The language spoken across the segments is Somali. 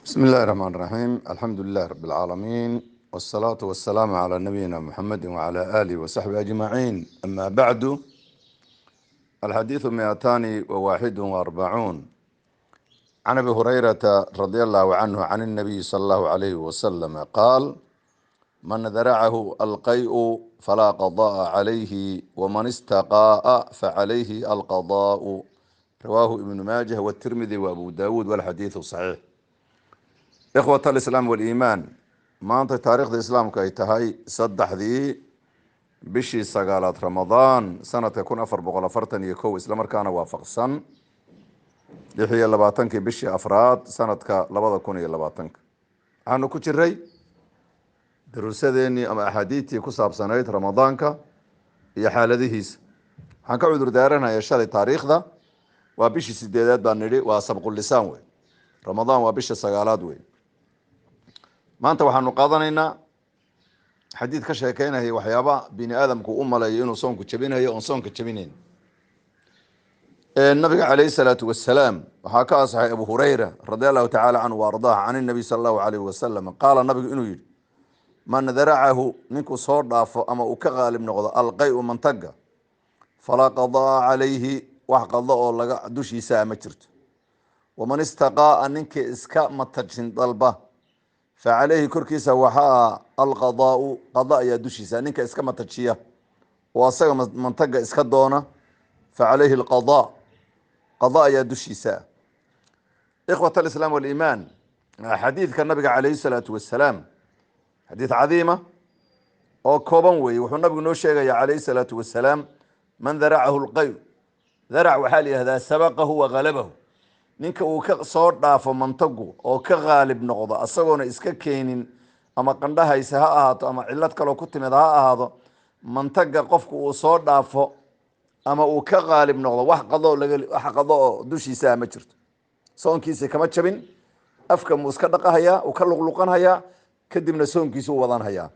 بسم الله الرحمن الرحيم. الحمد لله رب العالمين، والصلاة والسلام على نبينا محمد وعلى آله وصحبه أجمعين. أما بعد، الحديث 241 عن أبي هريرة رضي الله عنه عن النبي صلى الله عليه وسلم قال: من ذرعه القيء فلا قضاء عليه، ومن استقاء فعليه القضاء. رواه ابن ماجه والترمذي وأبو داود، والحديث صحيح. إخوة الإسلام والإيمان، maanta taariikhda islaamka ay tahay 3 bishii 9aad Ramadaan sanadka 1441 isla markaana waafaqsan 26 bishii afraad sanadka 2020. waxaanu ku jiray daruusadeennii ama axaadiidtii ku saabsanayd ramadaanka iyo xaaladihiisa. waxaan ka cudur daaranayaa shalay taariikhda waa bishii 8aad baan nidhi, waa sabqul lisaan wey. ramadaan waa bisha 9aad wey. maanta waxaanu qaadanaynaa xadiid ka sheekeynaya waxyaaba bini aadamku u maleeyo inuu soonku jabinayo oon soonka jabinayn. nabiga calayhi salaatu wasalaam waxaa ka asaxay abu hurayra radi allahu tacaala canhu wa ardaaha can inabiy sala allahu alayhi wasalam qaala, nabigu inuu yidhi: man daracahu ninkuu soo dhaafo ama uu ka qaalib noqdo alqay-u mantaga, falaa qadaa calayhi, wax qado oo laga dushiisaa ma jirto. waman istaqaa'a ninkii iska matajin dalba, facaleyhi korkiisa waxaa alqadaau, qada ayaa dushiisa. ninka iska matajiya oo asaga mantaga iska doona, facaleyhi alqadaa, qada ayaa dushiisa. ikhwat alislaam waliimaan, xadiidka nabiga calayhi salaatu wasalaam xadiid cadiima oo kooban weeye. wuxuu nabigu noo sheegaya calayhi salaatu wasalaam: man daracahu lqay, darac waxaa la yihahdaa sabaqahu wa galabahu. ninka uu ka soo dhaafo mantagu oo ka qaalib noqdo asagoona iska keenin, ama qandhahayse ha ahaato ama cilad kaloo ku timid ha ahaado, mantaga qofku uu soo dhaafo ama uu ka qaalib noqdo, wax qado oo dushiisaa ma jirto. soonkiisa kama jabin, afka muu iska dhaqahayaa, uu ka luqluqanhayaa, kadibna soonkiisuu wadanhayaa.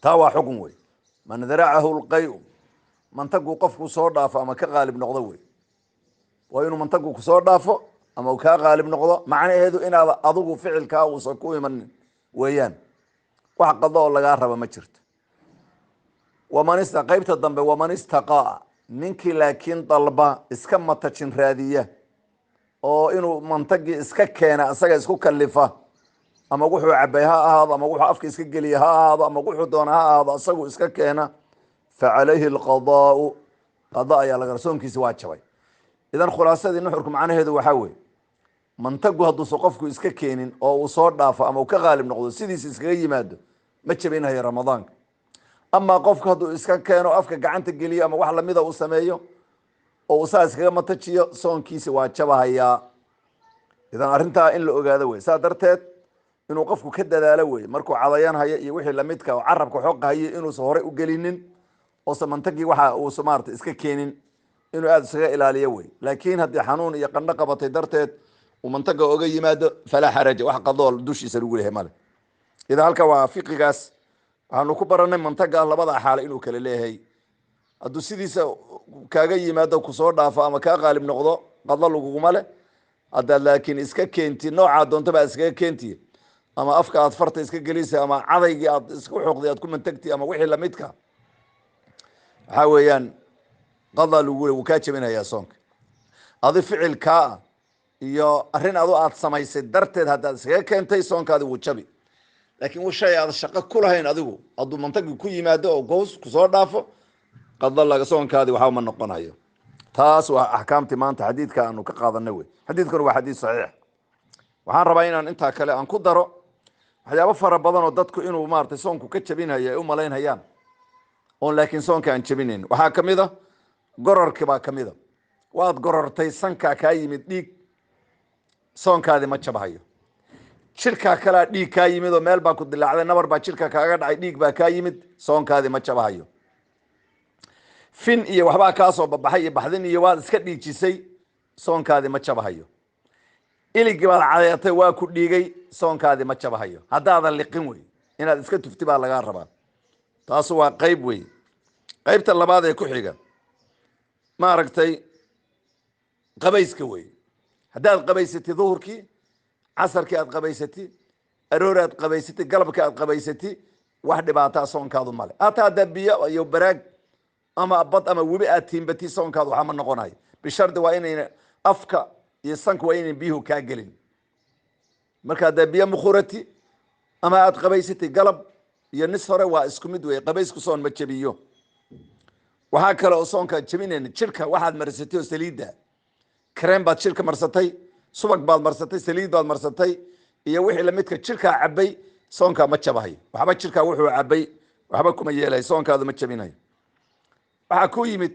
taa waa xukun wey. man daracahu lqay-u, mantagu qofkuu soo dhaafo ama ka qaalib noqdo wey. waa inuu mantagu kusoo dhaafo ama uu kaa qaalib noqdo, macnaheedu inaad adigu ficilkaa uusan ku imanin weeyaan. wax qado oo lagaa raba ma jirto. qaybta dambe, waman istaqaa, ninkii laakiin dalba, iska matajin raadiya oo inuu mantagii iska keena isaga isku kalifa, ama wuxuu cabay ha ahaado, ama wuxuu afka iska geliya ha ahaado, ama wuxuu doona ha ahaado, isagu iska keena, facalayhi alqadaau, qada ayaa laga, soonkiisi waa jabay. idan khulaasadii nuxurku macnaheedu waxaa weye, mantagu hadduusan qofku iska keenin oo uu soo dhaafo ama uu ka qaalib noqdo, sidiisa iskaga yimaado, ma jabinayo ramadaanka. amaa qofku hadduu iska keeno, afka gacanta geliyo ama wax lamida uu sameeyo oo uu saa iskaga matajiyo, soonkiisi waa jabahayaa. idan arrintaa in la ogaado wey. saa darteed inuu qofku ka dadaalo wey, markuu cadayan hayo iyo wixii lamidka oo carabka xooqa hayo, inuusan horey u gelinin, oosan mantagii waxa uusa maarata iska keenin, inuu aada isaga ilaaliyo wey. laakiin haddii xanuun iyo qandho qabatay darteed uu mantaga oga yimaado, falaa xaraja, wax qadoo dushiisa lagu leeyahay male. idan halka waa fiqigaas waxaanu ku baranay mantaga labada xaalo inuu kala leeyahay. hadduu sidiisa kaaga yimaado, kusoo dhaafo ama kaa qaalib noqdo, qado laguguma leh. haddaad laakiin iska keenti, noocaa doontaba aad iskaga keenti, ama afka aad farta iska gelisa, ama cadaygii aad isku xoqday aad ku mantagti, ama wixii lamidka, waxaa weeyaan qada lagu le, wuu kaa jabinayaa soonka. adi ficilkaa iyo arrin adu aad samaysay darteed haddaad iskaga keentay, soonkaadi wuu jabi. laakiin shay aad shaqo ku lahayn adigu, hadduu mantagi ku yimaado oo gows kusoo dhaafo, qada laga, soonkaadi waxba ma noqonayo. taas waa axkaamtii maanta xadiidka aanu ka qaadanay wey. xadiidkuna waa xadiid saxiix. waxaan rabaa inaan intaa kale aan ku daro waxyaabo fara badan oo dadku inuu maaratay soonku ka jabinhayo ay u malaynhayaan, oon laakiin soonka aan jabinayn. waxaa kamid a gororkii baa kamid a. waad gorortay, sankaa kaa yimid dhiig, soonkaadi ma jabhayo. jirkaa kalea dhiig kaa yimid oo meel baa ku dilaacday, nabar baa jirka kaaga dhacay, dhiig baa kaa yimid, soonkaadi ma jabhayo. fin iyo waxbaa kaasoo babaxay iyo baxdin iyo waad iska dhiijisay, soonkaadi ma jabhayo. iligii baad cadeetay, waa ku dhiigay, soonkaadi ma jabhayo. haddaadan liqin wey, inaad iska tufti baa lagaa rabaa. taasu waa qayb wey. qaybta labaad ee ku xiga maaragtay qabayska wey. haddaad qabaysatay duhurkii, casarkii aad qabaysati aroori aad qabaysati galabkii aad qabaysati wax dhibaataa soonkaadu male hataa haddaa biyo iyo baraag ama bad ama webi aad tiimbati soonkaadu waxaa ma noqonayo bishardi waa inayna afka iyo sanka waa inayna biyuhu kaa gelin marka haddaa biyo mukhurati ama aad qabaysatay galab iyo nis hore waa isku mid wey qabaysku soon ma jabiyo waxaa kale oo soonka jabinayna jirka waxaad marsatay oo saliidda kareem baad jirka marsatay subag baad marsatay saliid baad marsatay iyo wixii lamidka jirkaa cabay soonkaa ma jabahayo waxba jirkaa wuxuu cabay waxba kuma yeelayo soonkaadu ma jabinayo waxaa ku yimid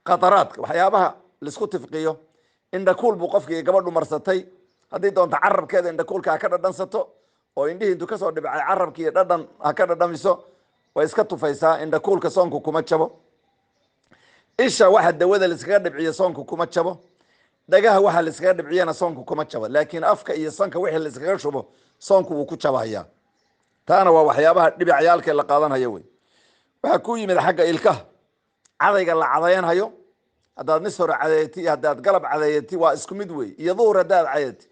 qataraadka waxyaabaha laisku tifqiyo indhakuul buu qofkii gabadhu marsatay haddii doonto carabkeeda indhakuulka ha ka dhadhansato oo indhihii intuu kasoo dhibcay carabkii dhadhan ha ka dhadhamiso way iska tufaysaa indhakuulka soonku kuma jabo isha waxa dawada laiskaga dhibciyo soonku kuma jabo dhagaha waxa laiskaga dhibciyana soonku kuma jabo laakiin afka iyo sanka wixii laiskaga shubo soonku wuu ku jabaya taana waa waxyaabaha dhibicyaalkee la qaadanhayo wey waxaa ku yimid xagga ilkaha cadayga la cadayanhayo haddaad nis hore cadayati iyo haddaad galab cadayati waa isku mid wey iyo duhur haddaad cadayati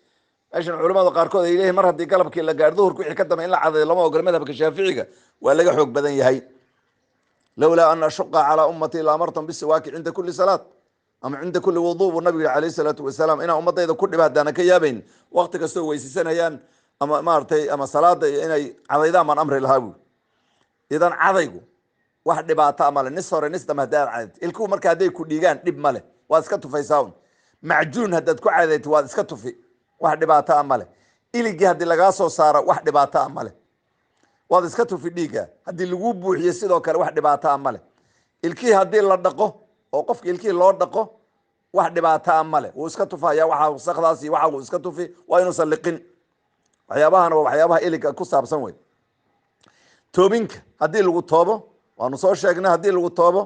meeshan culamada qaarkood ay leeyihin mar haddii galabkii la gaar duhurka wixii ka dambe in la cadayo lama ogola madhabka shaaficiga waa laga xoog badan yahay lawlaa an ashuqa calaa ummatii laamartum bisiwaaki cinda kuli salaat ama cinda kuli wuduu buu nabigu alayhi salaatu wasalaam inaan ummadayda ku dhiba haddaana ka yaabayn wakti kastoo weysisanayaan ama maaragtay ama salaada inay cadaydaan baan amri lahaa buuri idan cadaygu wax dhibaata male nis hore nis dambe haddaad cadayt ilkuhu marka hadday ku dhiigaan dhib male waad iska tufaysaa un macjuun haddaad ku cadayt waad iska tufi wax dhibaataa male iligii haddii lagaa soo saaro wax dhibaataa male waad iska tufi dhiigga haddii lagu buuxiyo sidoo kale wax dhibaataa male ilkihii haddii la dhaqo oo qofka ilkihii loo dhaqo wax dhibaataa male wuu iska tufaya waxa wasaqdaas iyo waxa uu iska tufi waa inuusan liqin waxyaabahana waa waxyaabaha iliga ku saabsan wey toobinka haddii lagu toobo waanu soo sheegnay haddii lagu toobo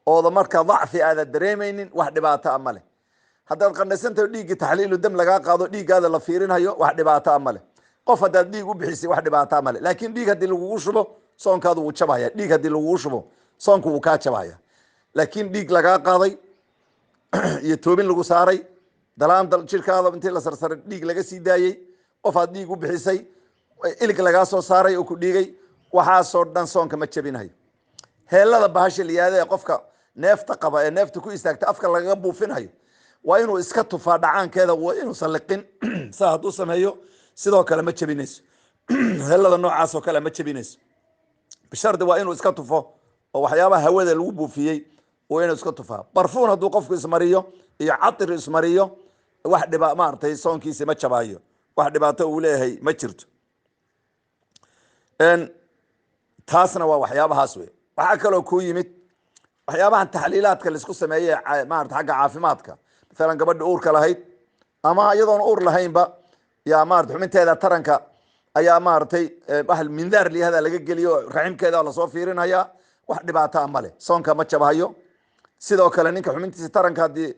ooda marka dacfi aada dareemaynin wax dhibaataa male haddaad qandhaysantaho dhiiggii taxliilu dam lagaa qaado dhiiggaada la fiirinhayo wax dhibaataa male qof haddaad dhiig u bixisay wax dhibaataa male laakiin dhiig haddii lagugu shubo soonkaadu wuu jabhaya dhiig haddii lagugu shubo soonku wuu kaa jabhaya laakiin dhiig lagaa qaaday iyo toobin lagu saaray dalaan jirkaada intii la sarsaray dhiig laga sii daayey qof aad dhiig u bixisay ilig lagaa soo saaray oo ku dhiigay waxaasoo dhan soonka ma jabinayo heelada bahasha liyaada ee qofka neefta qaba ee neefta ku istaagta afka lagaga buufinhayo waa inuu iska tufaa dhacaankeeda inuusan liqin saa hadduu sameeyo sidoo kale ma jabinayso heelada noocaasoo kale ma jabinayso bishardi waa inuu iska tufo oo waxyaabaha hawada lagu buufiyey waa inuu iska tufaa barfuun hadduu qofku ismariyo iyo catir ismariyo wax dhiba maaragtay soonkiisi ma jabaayo wax dhibaato uu leeyahay ma jirto taasna waa waxyaabahaas wey waxaa kaloo ku yimid waxyaabahan taxliilaadka laisku sameeye maarata xagga caafimaadka maalan gabadhi uurka lahayd ama iyadoona uur lahaynba yaa maarata xubinteeda taranka ayaa maaragtay mindaar liyahada laga geliyo raximkeeda lasoo fiirinaya wax dhibaataa male soonka ma jabhayo sidoo kale ninka xubintiisa taranka haddii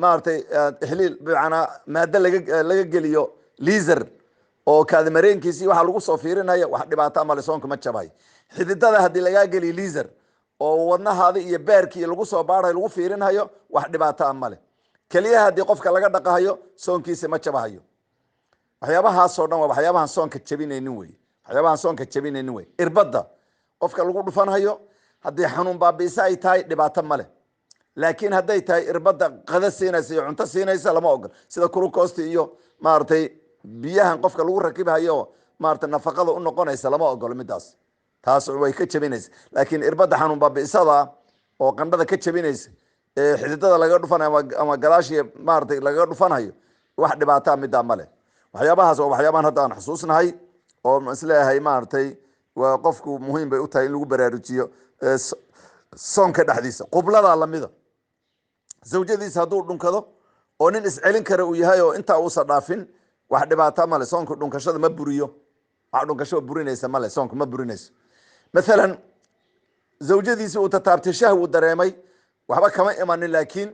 maaragtay ixliil bimacnaa maado laga geliyo liiser oo kaadimareenkiisii waxaa lagu soo fiirinaya wax dhibaataa male soonka ma jabhayo xididada haddii lagaa geliyo liiser oo wadnahaada iyo beerkii lagu soo baarayo lagu fiirinhayo wax dhibaataa male keliyaha haddii qofka laga dhaqahayo soonkiisa ma jabahayo waxyaabahaasoo dhan waa waxyaabahan soonka jabinaynin wey waxyaabahan soonka jabinaynin wey irbadda qofka lagu dhufanhayo haddii xanuun baabiisa ay tahay dhibaato male laakiin hadday tahay irbadda qada siinaysa iyo cunto siinaysa lama ogol sida kulukoosti iyo maaragtay biyahan qofka lagu rakibhayo maaragtay nafaqada u noqonaysa lama ogolo midaas taas way ka jabinaysa laakiin irbadda xanuun baabiisada oo qandhada ka jabinaysa xididada laga dhufanayo ama gadaashii maaragtay lagaga dhufanhayo wax dhibaataa midaa male waxyaabahaas waa waxyaabahan hadda aan xusuusnahay oo isleeyahay maaragtay waa qofku muhiim bay u tahay in lagu baraarujiyo soonka dhexdiisa qublada lamida zawjadiisa hadduu dhunkado oo nin iscelin kara uu yahay oo intaa uusa dhaafin wax dhibaataa male soonka dhunkashada ma buriyo wax dhunkashada burinaysa male soonka ma burinayso maalan zawjadiisi uu tataabtay shahw uu dareemay waxba kama imanin laakiin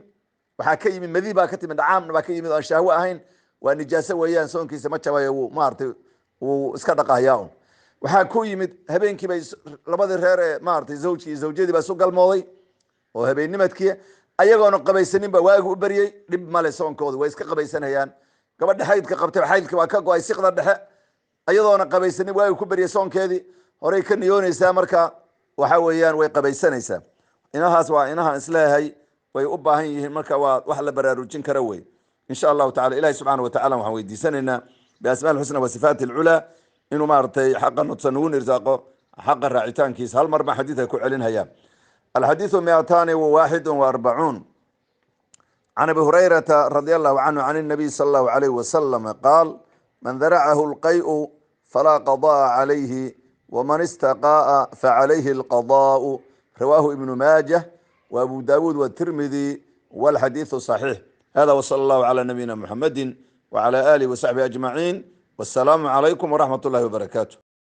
waxaa ka yimid madi baa ka timid dhacaamna baa ka yimid aan shahwo ahayn waa nijaaso weeyaan soonkiisa ma jabayo wuu maaragtay wuu iska dhaqahayaa un waxaa ku yimid habeenkii bay labadii reer ee maaragtay zawjkii iyo zawjadii baa isu galmooday oo habeennimadkii ayagoona qabaysanin baa waagu u baryey dhib male soonkooda way iska qabaysanayaan gabadha xaydka qabtay xaydka waa ka go-ay siqda dhexe iyadoona qabaysanin waa ku bariyay soonkeedii horey ka niyoonaysaa marka waxa weeyaan way qabaysanaysaa. inahaas waa inaha isleeyahay way u baahan yihiin marka waa wax la baraarujin kara wey. in sha allahu tacala ilahi subxaana watacaala waxaan weydiisanaynaa biasmaa lxusna wa sifaati alculaa inuu maaragtay xaqa nudsan ugu irsaaqo xaqa raacitaankiisa. hal mar baan xadiidka ku celinhayaa. alxadiidu 241 can abi hurayrata radi allahu canhu can الnabiy sal allahu alayh wasalam qaal man daracahu lqay'u falaa qada'a calayhi wman istaqa'a facalayhi alqadaa'u rawaahu ibnu maajah wa abu dawuud watirmidi walxadiidu صaxiix. hada wsala allahu calى nabiyina muxamadi wcalى alihi wasaxbihi ajmaciin. wasalaamu calaykum waraxmat اllahi wabarakaatu.